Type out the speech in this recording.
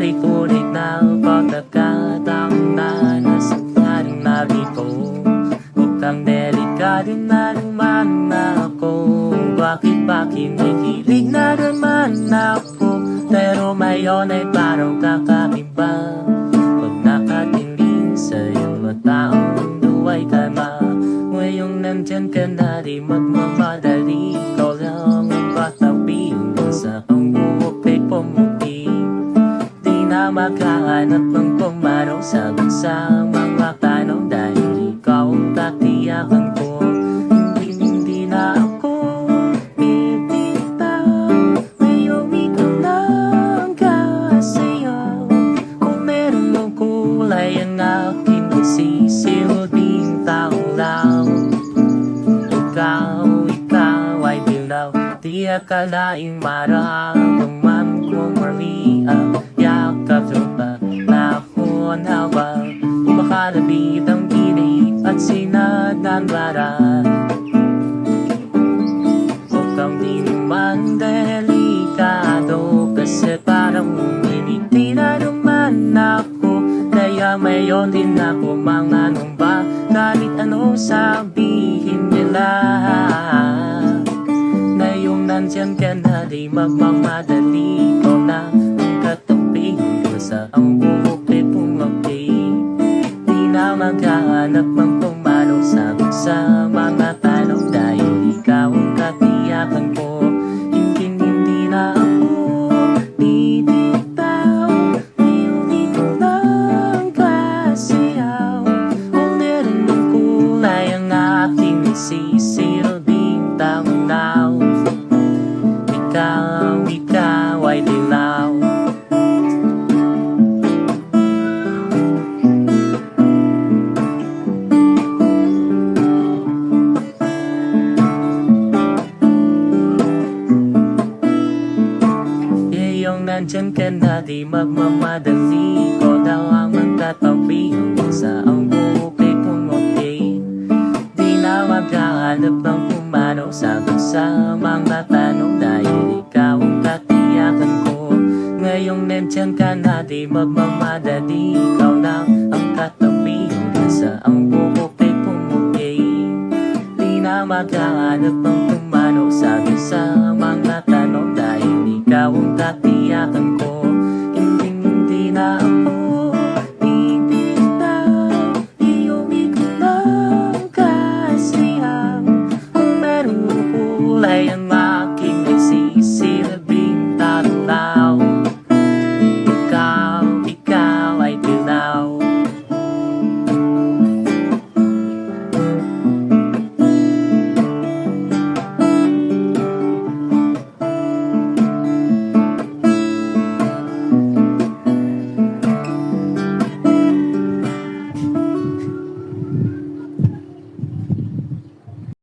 paulit-ulit na pagkakataon na nasaktan na ko. Mukhang delikado na naman ako. Bakit ba kinikilig na naman ako? Pero ngayon ay parang kakaiba. Pag nakatingin sa iyong mata, ang mundo ay kalma. Ngayong nandyan ka na, di magmamadali. Ikaw lang ang patawiin sa ang buhok ay pumuti. Di na maghahanap ng pumaraw, sagot sa mga tanong, dahil ikaw ang tatiyakan ko. Hindi na ako bibitaw. Ngayong ikaw lang kasayaw. Kung meron ng kulay ang aking isisilbing taong lang. Ikaw ay dilaw. Di akalaing mararamdaman ko, Maria. Yakap pa na ako nawa. Makalabit ang ginig at sinagdandara. Huwag kang di naman delikado, kasi parang umiliti na naman ako. Kaya mayon din ako mga numba, kahit anong sabihin nila. Ngayong nandyan ka na, di magmamadali. Ikaw na ang katabi ko sa ang buhok ay pumapay. Di na maghahanap ng pumalo, sagot sa mga tanong, dahil ikaw ang katiyakan ko. Hindi na ako bibitaw. Ngayong ikaw lang kasayaw. Kung meron ng kulay ang aking isisilbing taong now. Ikaw ay dilaw. Ngayong nandyan ka na, di magmamadali. Ikaw daw ang magtatabi sa ang buhok ay pumuti. Di na maghahanap ng pumanaw, sagot sa mga tanong, dahil ikaw ang katiyakan ko. Ngayong nandyan ka na, di magmamadali. Ikaw na ang katabi sa ang buhok ay pumuti. Di na maghahanap ng pumanaw, sagot sa mga tanong, dahil ikaw ang katiyakan ko.